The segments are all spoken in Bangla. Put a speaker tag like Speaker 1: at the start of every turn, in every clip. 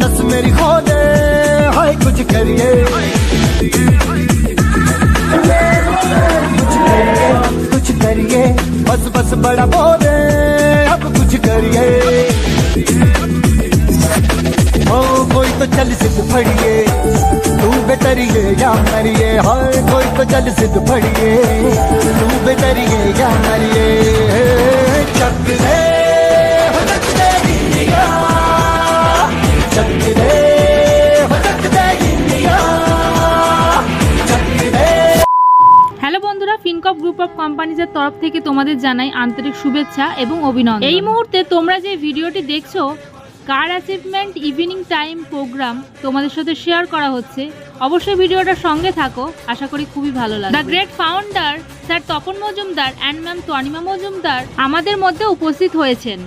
Speaker 1: नस मेरी खो दे हाय कुछ करिए कुछ करिए बस बस बड़ा बोले अब कुछ करिए ओ कोई तो चल सिद्ध फड़िए तू बेतरिए या मरिए हाय कोई तो चल सिद्ध फड़िए तू बेतरिए या मरिए चक दे हो चक दे इंडिया चक दे हो चक दे इंडिया चक दे।
Speaker 2: হ্যালো বন্ধুরা, ফিনকপ গ্রুপ অফ কোম্পানিজের তরফ থেকে তোমাদের জানাই আন্তরিক শুভেচ্ছা এবং অভিনন্দন। এই মুহূর্তে তোমরা যে ভিডিওটি দেখছো কার অ্যাচিভমেন্ট ইভিনিং টাইম প্রোগ্রাম তোমাদের সাথে শেয়ার করা হচ্ছে। অবশ্যই ভিডিওটার সঙ্গে থাকো, আশা করি খুবই ভালো লাগবে। The great founder sir Tapan Majumdar and ma'am Tanima Majumdar আমাদের মধ্যে উপস্থিত হয়েছেন।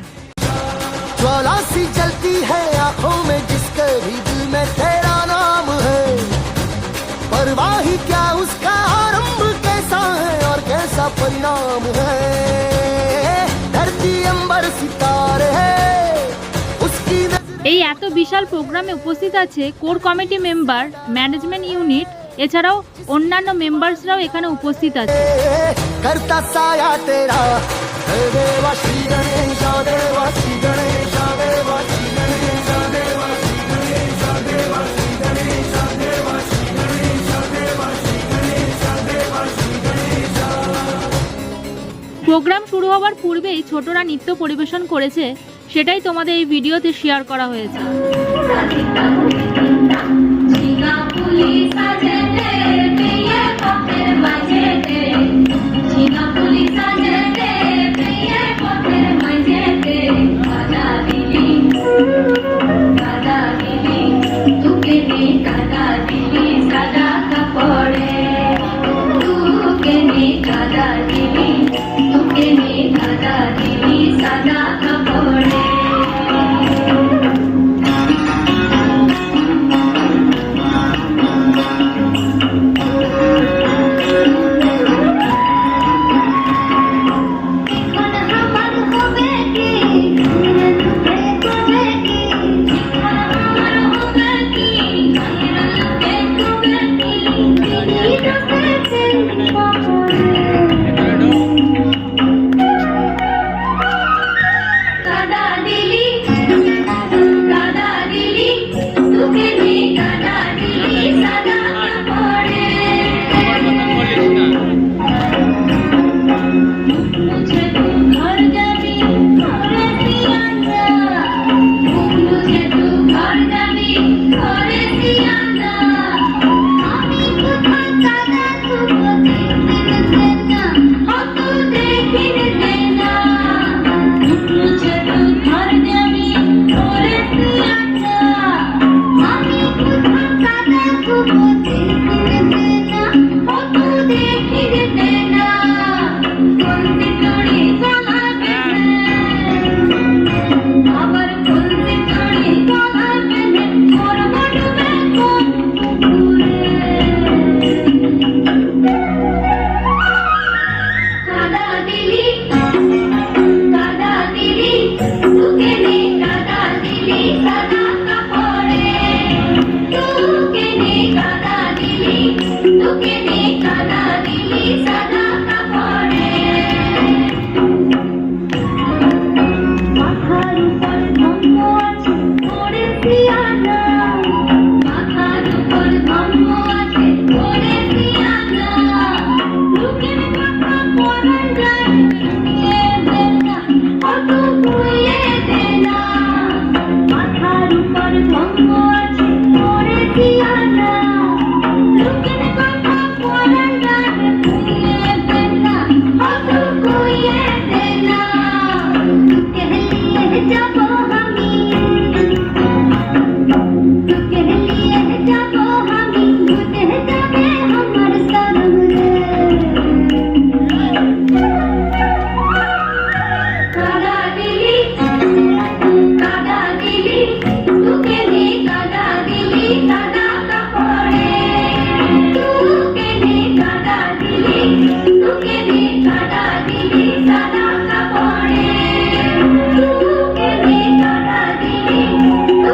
Speaker 1: ज्वाला सी जलती है आंखों में जिसके भी दिल में तेरा नाम है परवाह ही क्या उसका आरंभ कैसा है और कैसा परिणाम है धरती अंबर सितारे है उसकी
Speaker 2: এই এত বিশাল প্রোগ্রামে উপস্থিত আছে core committee member, management unit, এছাড়াও অন্যান্য মেম্বার্সরাও এখানে উপস্থিত আছে।
Speaker 1: करता साया तेरा देवा श्री गणेश देवा श्री गणेश देवा श्री गणेश देवा श्री गणेश देवा श्री गणेश देवा श्री गणेश देवा श्री गणेश देवा श्री गणेश।
Speaker 2: প্রোগ্রাম শুরু হওয়ার পূর্বেই ছোটরা নৃত্য পরিবেশন করেছে, সেটাই তোমাদের এই ভিডিওতে শেয়ার করা হয়েছে।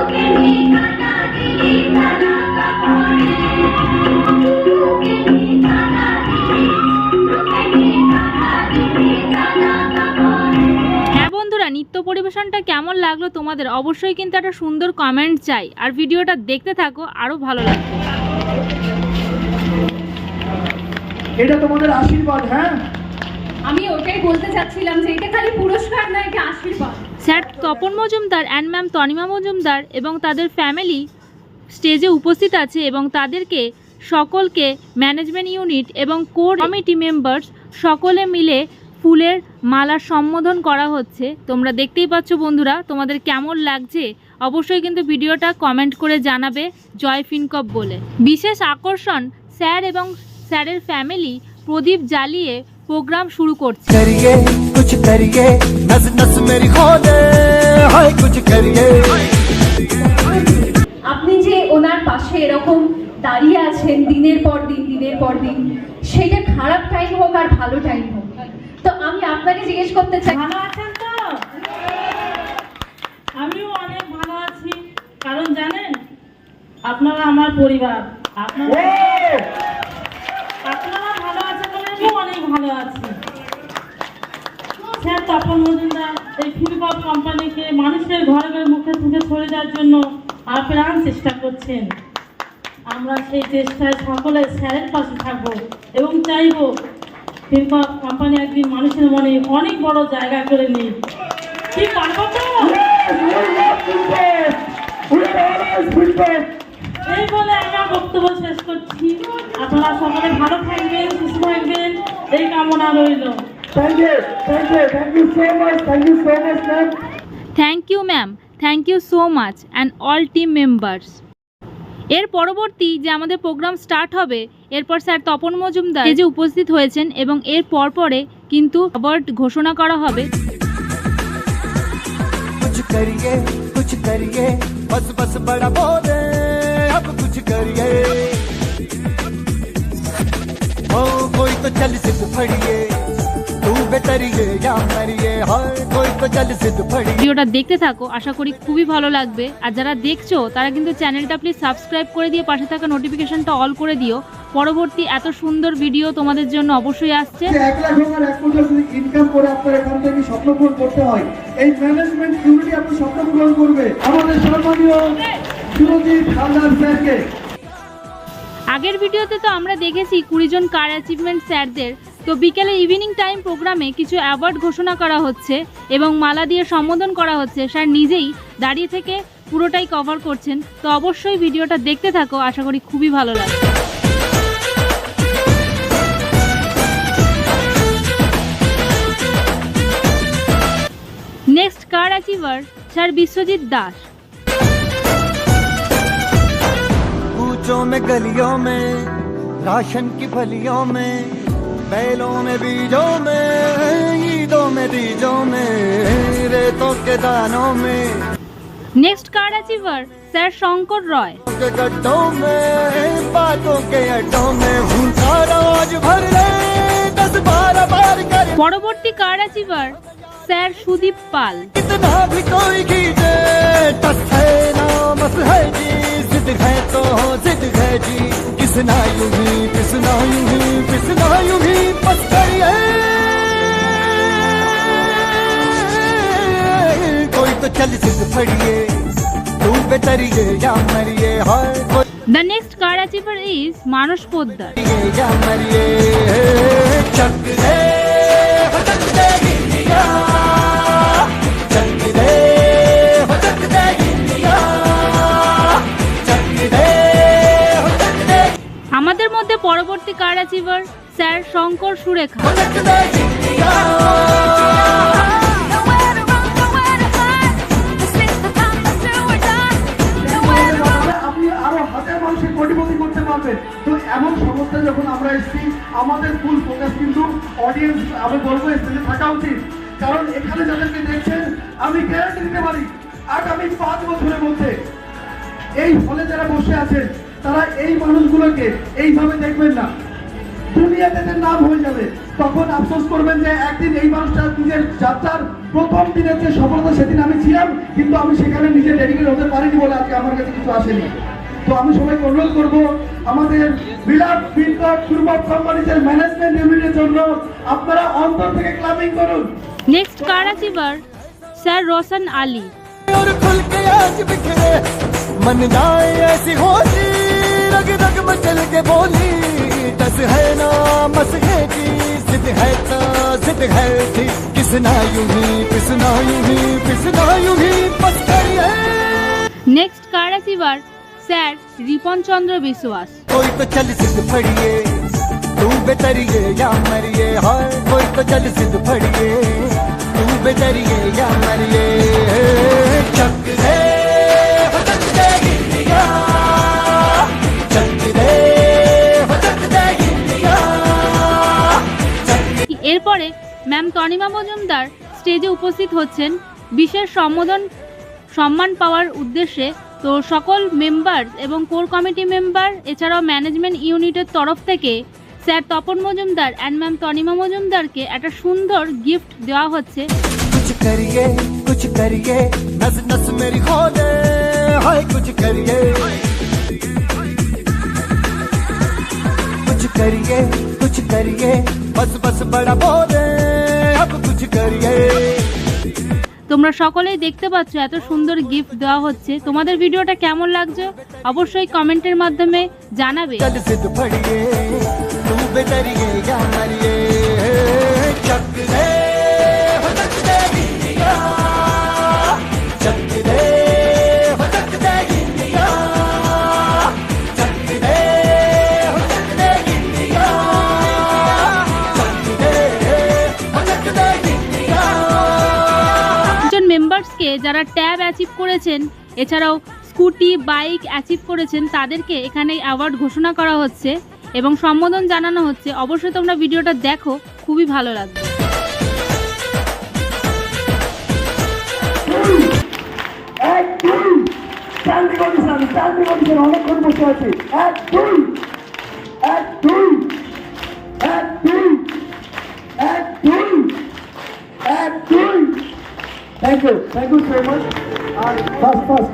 Speaker 3: Okay.
Speaker 2: লাগলো তোমাদের? অবশ্যই কিন্তু একটা সুন্দর কমেন্ট চাই, আর ভিডিওটা দেখতে থাকো, আরও ভালো লাগবে।
Speaker 3: এটা তোমাদের আশীর্বাদ। হ্যাঁ,
Speaker 4: আমি ওটাই বলতে চাচ্ছিলাম যে এটা খালি পুরস্কার না, এটা আশীর্বাদ।
Speaker 2: Sir Tapan Majumdar and ma'am Tanima Majumdar এবং তাদের ফ্যামিলি স্টেজে উপস্থিত আছে এবং তাদেরকে সকলকে ম্যানেজমেন্ট ইউনিট এবং কোর কমিটি মেম্বার্স সকলে মিলে ফুলের মালা সম্বোধন করা হচ্ছে। তোমরা দেখতেই পাচ্ছ বন্ধুরা, তোমাদের কেমন লাগছে অবশ্যই কিন্তু ভিডিওটা কমেন্ট করে জানাবে জয় ফিনকপ বলে। বিশেষ আকর্ষণ স্যার এবং স্যারের ফ্যামিলি প্রদীপ জ্বালিয়ে প্রোগ্রাম শুরু করছে।
Speaker 1: करिए कुछ करिए नस नस मेरी खोले हाय कुछ करिए।
Speaker 4: আপনি যে ওনার পাশে এরকম দাঁড়িয়ে আছেন দিনের পর দিন, সেটা খারাপ টাইম হোক আর ভালো টাইম হোক, তো আমি আপনাকে জিজ্ঞেস করতে চাই,
Speaker 5: ভালো আছেন তো? আমিও অনেক ভালো আছি, কারণ জানেন আপনারা আমার পরিবার। আপনারা ভালো আছেন বলে আমিও অনেক ভালো আছি। স্যার তপন মজুমদার এই ফিনকপ কোম্পানিকে মানুষের ঘরে ঘরে মুখে মুখে ছড়ে দেওয়ার জন্য আপ্রাণ চেষ্টা করছেন। আমরা সেই চেষ্টায় সকলে স্যারের পাশে থাকবো এবং চাইবো ফিনকপ কোম্পানি একদিন মানুষের মনে অনেক বড় জায়গা করে নিই। কি পারবো তো? এই বলে আমার বক্তব্য শেষ করছি। আপনারা সকলে ভালো থাকবেন, সুস্থ থাকবেন, এই কামনা রইল।
Speaker 3: Thank you so much, ma'am.
Speaker 2: Thank you ma'am, thank you so much and all team members. এর পরবর্তী যে আমাদের প্রোগ্রাম স্টার্ট হবে, এরপর স্যার তপন মজুমদার যে উপস্থিত হয়েছেন এবং এর পরে কিন্তু অ্যাওয়ার্ড ঘোষণা করা হবে।
Speaker 1: कुछ करिए बस बस बड़ा बोले अब कुछ करिए। ओ कोई तो चल सिद्ध फड़िए तू बेतरिए या मरिए हाय कोई तो चल सिद्ध फड़िए।
Speaker 2: ভিডিওটা দেখতে থাকো, আশা করি খুবই ভালো লাগবে। আর যারা দেখছো তারা কিন্তু চ্যানেলটা প্লিজ সাবস্ক্রাইব করে দিয়ে পাশে থাকা নোটিফিকেশনটা অল করে দিও। পরবর্তী এত সুন্দর ভিডিও তোমাদের জন্য অবশ্যই আসছে।
Speaker 3: 1 লাখ টাকার 1 কোটি যদি ইনকাম করে আপনার এখান থেকে স্বপ্ন পূরণ করতে হয়, এই ম্যানেজমেন্ট ইউনিটি আপনার স্বপ্ন পূরণ করবে। আমাদের সম্মানীয় সুরজিৎ হালদার স্যারকে।
Speaker 2: আগের ভিডিওতে তো আমরা দেখেছি 20 জন কার অ্যাচিভমেন্ট স্যারদের। তো বিকেলে ইভিনিং টাইম প্রোগ্রামে কিছু অ্যাওয়ার্ড ঘোষণা করা হচ্ছে এবং মালা দিয়ে সম্বোধন করা হচ্ছে। স্যার নিজেই দাঁড়িয়ে থেকে পুরোটাই কভার করছেন। তো অবশ্যই ভিডিওটা দেখতে থাকো, আশা করি খুবই ভালো লাগবে। নেক্সট কার অ্যাচিভার স্যার বিশ্বজিৎ দাস।
Speaker 1: कूचों में गलियों में राशन की फलियों में बैलों में बीजों में ईदों में बीजों में रेतों के दानों में
Speaker 2: next car achiever sir Shankar Roy.
Speaker 1: के गड्ढों में बातों के अड्डों में भूखा रोज भर ले 10-12 बार कर।
Speaker 2: পরবর্তী কার অ্যাচিভার স্যার সুদীপ পাল।
Speaker 1: कितना भी कोई कीजिए टस है ना मस है जी जिद है तो जिद है जी किसना यूं ही पिसना यूं ही पिसना यूं ही बस करिए। कोई तो चल सिद्ध फड़िए तू बेतरिए या मरिए हाय कोई
Speaker 2: The next car achiever is मानस पोद्दार।
Speaker 1: या मरिए चक दे हो चक दे इंडिया चक दे हो चक दे इंडिया चक दे हो चक दे
Speaker 2: আমাদের মধ্যে পরবর্তী কার অ্যাচিভার স্যার শঙ্কর সুরেখা।
Speaker 1: हो चक दे इंडिया।
Speaker 3: আপনি আরো হাজার মানুষের কোটিপতি করতে পারবেন। তো এমন সংস্থা যখন আমরা এসেছি, আমাদের ফুল ফোকাস কিন্তু অডিয়েন্স, আমি বলবো স্টেজে থাকা উচিত। কারণ এখানে যাদেরকে দেখছেন, আমি গ্যারান্টি দিতে পারি আগামী 5 বছরের মধ্যে এই হলে যারা বসে আছেন তারা এই মানুষগুলোকে এইভাবে দেখবেন না, দুনিয়াতে তাদের নাম হয়ে যাবে। তখন আফসোস করবেন যে একদিন এই মানুষটা নিজের যাত্রার প্রথম দিনের যে সফলতা, সেদিন আমি ছিলাম কিন্তু আমি সেখানে নিজে ডেডিকেট হতে পারিনি বলে আজকে আমার কাছে কিছু আসেনি। তো আমি সবাইকে অনুরোধ করবো, আমাদের বিলাপ ফিনকপ গ্রুপ কোম্পানিজের ম্যানেজমেন্ট ইউনিটের জন্য আপনারা অন্তর থেকে ক্লাপিং করুন।
Speaker 2: নেক্সট কার অ্যাচিভার স্যার রোশন আলী।
Speaker 1: और खुल के आज बिखरे मन जाए ऐसी होली रग रग में चल के बोली टस है ना मस है की जिद है तो जिद है थी किसना यूं ही पिसना यूं ही पिसना यूं ही बस करिए।
Speaker 2: নেক্সট কার অ্যাচিভার স্যার রিপন চন্দ্র বিশ্বাস।
Speaker 1: कोई तो चल सिद्ध फड़िए तू बेतरिए या मरिए हाय कोई तो चल सिद्ध फड़िए तू बेतरिए या मरिए चक दे हो चक दे इंडिया चक दे हो चक दे इंडिया
Speaker 2: এরপরে ম্যাম তনিমা মজুমদার স্টেজে উপস্থিত হচ্ছেন বিশেষ সম্মান পাওয়ার উদ্দেশ্যে। তো সকল মেম্বার এবং কোর কমিটি মেম্বার এছাড়াও ম্যানেজমেন্ট ইউনিটের তরফ থেকে sir Tapan Majumdar and ma'am Tanima মজুমদারকে একটা সুন্দর গিফট দেওয়া হচ্ছে।
Speaker 1: कुछ करिए नस नस मेरी खोले हाय कुछ करिए बस बस बड़ा बोले अब कुछ करिए।
Speaker 2: তোমরা সকলেই দেখতে পাচ্ছ এত সুন্দর গিফট দেওয়া হচ্ছে। তোমাদের ভিডিওটা কেমন লাগছে অবশ্যই কমেন্টের মাধ্যমে জানাবে।
Speaker 1: चल सिद्ध फड़िए तू बेतरिए या मरिए चक दे हो चक दे इंडिया चक दे हो चक दे इंडिया चक दे हो चक दे इंडिया चक दे हो चक दे इंडिया।
Speaker 2: দুজন মেম্বার্সকে যারা ট্যাব অ্যাচিভ করেছেন এছাড়াও স্কুটি বাইক অ্যাচিভ করেছেন তাদেরকে এখানে অ্যাওয়ার্ড ঘোষণা করা হচ্ছে এবং সম্বোধন জানানো হচ্ছে। অবশ্যই তোমরা ভিডিওটা দেখো, খুবই ভালো লাগবে।
Speaker 3: অনেকক্ষণ বসে আছি। এক দুই এক দুই এক দুই এক দুই এক দুই থ্যাংক ইউ সো মাচ। আর ফার্স্ট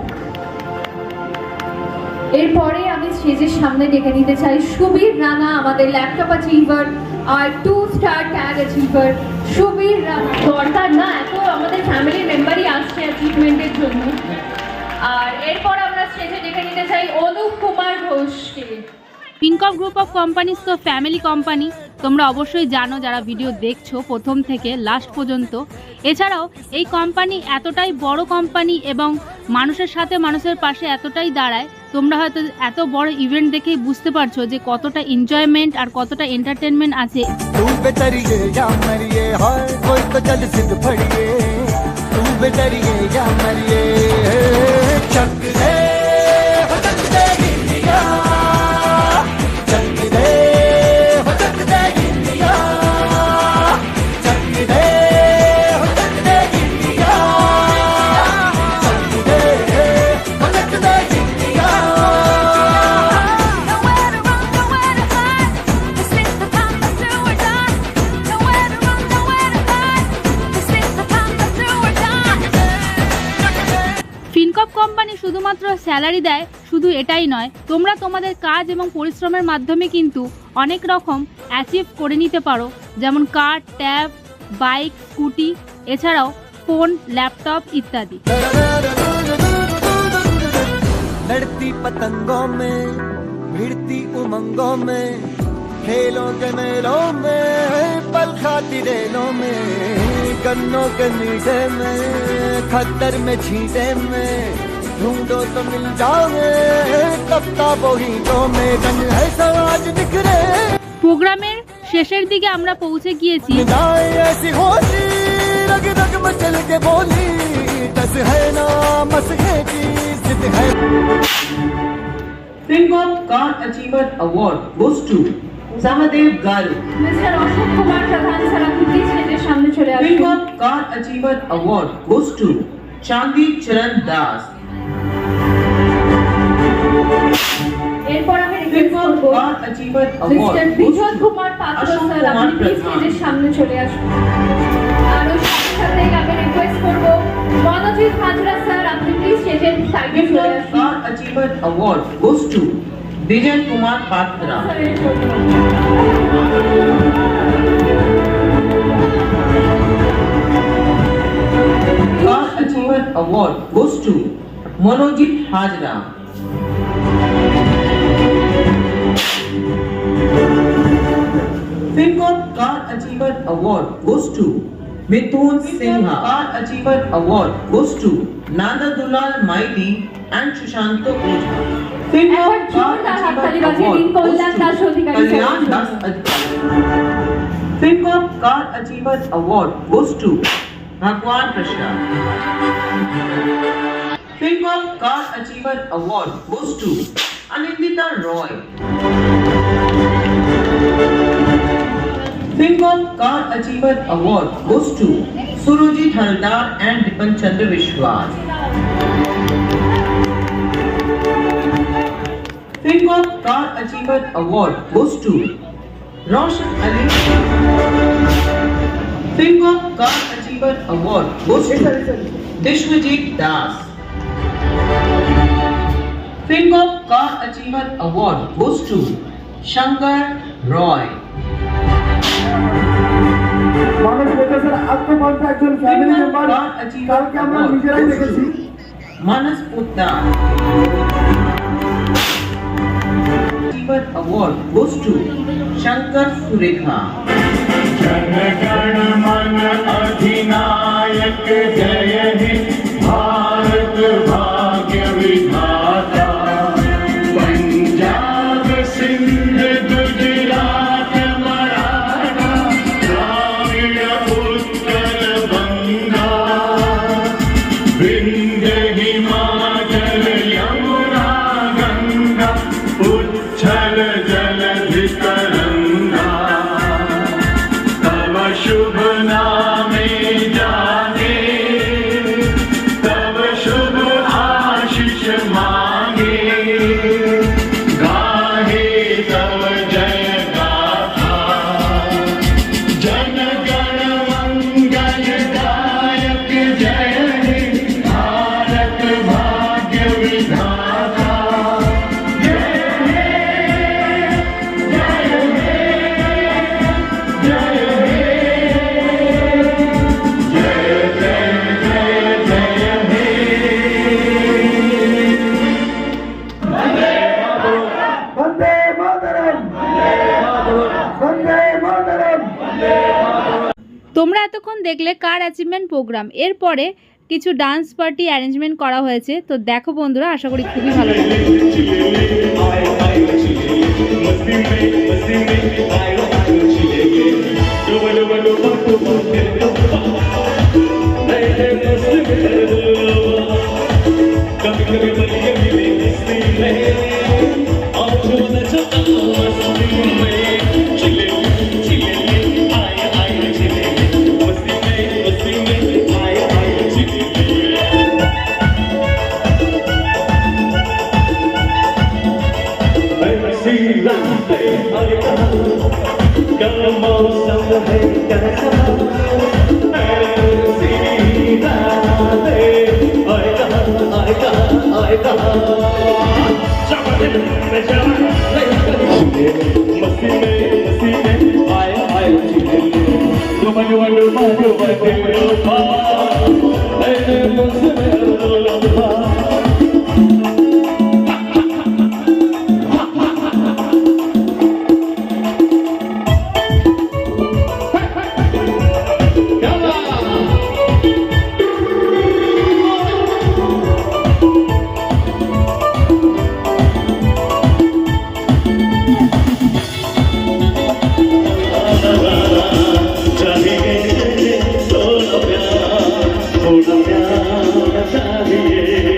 Speaker 4: এরপরে আমি স্টেজের সামনে ডেকে নিতে চাই সুবীর রানা, আমাদের ল্যাপটপ অ্যাচিভার আর 2 star tag achiever Subir Rana. দরকার না, এত আমাদের ফ্যামিলি মেম্বারই আসছে অ্যাচিভমেন্টের জন্য। আর এরপর আমরা স্টেজে ডেকে নিতে চাই অনুপ কুমার ঘোষকে।
Speaker 2: ফিনকপ গ্রুপ অফ কোম্পানিজ তো ফ্যামিলি কোম্পানি, তোমরা অবশ্যই জানো যারা ভিডিও দেখছো প্রথম থেকে লাস্ট পর্যন্ত। এছাড়াও এই কোম্পানি এতটাই বড় কোম্পানি এবং মানুষের সাথে মানুষের পাশে এতটাই দাঁড়ায়, তোমরা হয়তো এত বড় ইভেন্ট দেখেই বুঝতে পারছো যে কতটা এনজয়মেন্ট আর কতটা এন্টারটেনমেন্ট আছে।
Speaker 1: तू बेतरिए या मरिए हाय कोई तो चल सिद्ध फड़िए तू बेतरिए या मरिए चक दे हो चक दे इंडिया चक दे हो चक दे इंडिया चक दे हो चक दे इंडिया चक दे हो चक दे India.
Speaker 6: Nowhere to run, nowhere to hide. This is the time to do or die. Nowhere to run, nowhere to hide. This is the time to do or die.
Speaker 2: Fincorp company শুধুমাত্র স্যালারি দেয়, শুধু এটাই নয়, তোমরা তোমাদের কাজ এবং পরিশ্রমের মাধ্যমে কিন্তু অনেক রকম অ্যাচিভ করে নিতে পারো, যেমন কার, ট্যাব, বাইক, স্কুটি, এছাড়াও ফোন, ল্যাপটপ ইত্যাদি।
Speaker 1: लड़ती पतंगों में भिड़ती उमंगों में खेलों के मेलों में पल खाती रेलों में गन्नों के मीठे में खद्दर में छींटे में ढूंढो तो मिल जाओगे तपता बोहीटों में रंग है समाज बिखरे।
Speaker 2: প্রোগ্রামের শেষের দিকে আমরা পৌঁছে গিয়েছি।
Speaker 1: जाए ऐसी होली रग रग में चल के बोली टस है ना मस है की जिद है।
Speaker 7: Fincop Car Achiever Award goes to Sahadev Garu.
Speaker 4: Mister Ashok Kumar Pradhan sir, আপনি প্লিজ স্টেজের সামনে চলে আসুন।
Speaker 7: Fincop Car Achiever Award goes to Chandi Charan Das.
Speaker 4: এরপর আমি রিকোয়েস্ট
Speaker 7: Fincop
Speaker 4: করব
Speaker 7: Car Achiever Award
Speaker 4: mister
Speaker 7: goes
Speaker 4: Vijay
Speaker 7: to
Speaker 4: Kumar Patra
Speaker 7: Ashok
Speaker 4: sir,
Speaker 7: Kumar
Speaker 4: আপনি প্লিজ
Speaker 7: Pradhan.
Speaker 4: স্টেজের সামনে চলে আসুন। আর ওর সাথে সাথে আমি রিকোয়েস্ট করব মনোজিৎ হাজরা স্যার, আপনি প্লিজ স্টেজের সাইডে চলে
Speaker 7: Fincop
Speaker 4: আসুন।
Speaker 7: Car Achiever Award goes to Vijay Kumar Patra.
Speaker 4: স্যারের জন্য।
Speaker 7: Car Achiever award goes to Manojit Hajra. FinCorp Car Achiever Award goes to Mithun Singha. Car Achiever Award goes to Nanda Dulal Maiti and Shushanto Ojha.
Speaker 4: একবার জোরদার হাততালি বাজিয়ে দিন কল্যাণ দাস অধিকারী
Speaker 7: Kalyan Das Adhikari. FinCorp Car Achiever Award goes to Bhagwan Prashad. FinCorp Car Achiever Award goes to Anindita Roy. FinCorp Car Achiever Award goes to Surojit Haldar and Dipan Chandra Vishwas. FinCorp Car Achiever Award goes to Roshan Ali. FinCorp Car Achiever Award goes to Vishwajit Das. FinCorp Car Achiever Award goes to Shankar Roy.
Speaker 3: মানুষ বলতেছে আত্মকন্ঠা একজন ফ্যামিলি মেম্বার কালকে আমরা নিজেরাই দেখেছি
Speaker 7: Manas Puttar. Achiever Award goes to Shankar Surekha.
Speaker 8: जनगण मन अधिनायक जय हे भारत भाग्य विधाता पंजाब सिंध गुजरात मराठा द्राविड़ उत्कल बंगा विंध्य हिमाचल यमुना गंगा उच्छल जलधि तरंगा तव शुभ नामे जागे तव शुभ आशीष मांगे गाहे तव जय गाथा जन गण मंगल दायक जय हे भारत भाग्य विधाता जय हे जय हे जय हे
Speaker 3: বন্দে মাতরম বন্দে মাতরম
Speaker 2: তোমরা এতক্ষণ দেখলে কার অ্যাচিভমেন্ট প্রোগ্রাম। এরপরে কিছু ডান্স পার্টি অ্যারেঞ্জমেন্ট করা হয়েছে, তো দেখো বন্ধুরা, আশা করি খুবই ভালো লাগবে।
Speaker 8: चाहिए थोड़ा प्यार चाहिए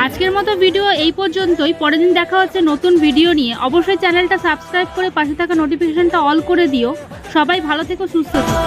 Speaker 2: আজকের মতো ভিডিও এই পর্যন্তই। পরের দিন দেখা হচ্ছে নতুন ভিডিও নিয়ে। অবশ্যই চ্যানেলটা সাবস্ক্রাইব করে পাশে থাকা নোটিফিকেশনটা অল করে দিও। সবাই ভালো থেকো, সুস্থ থেকো।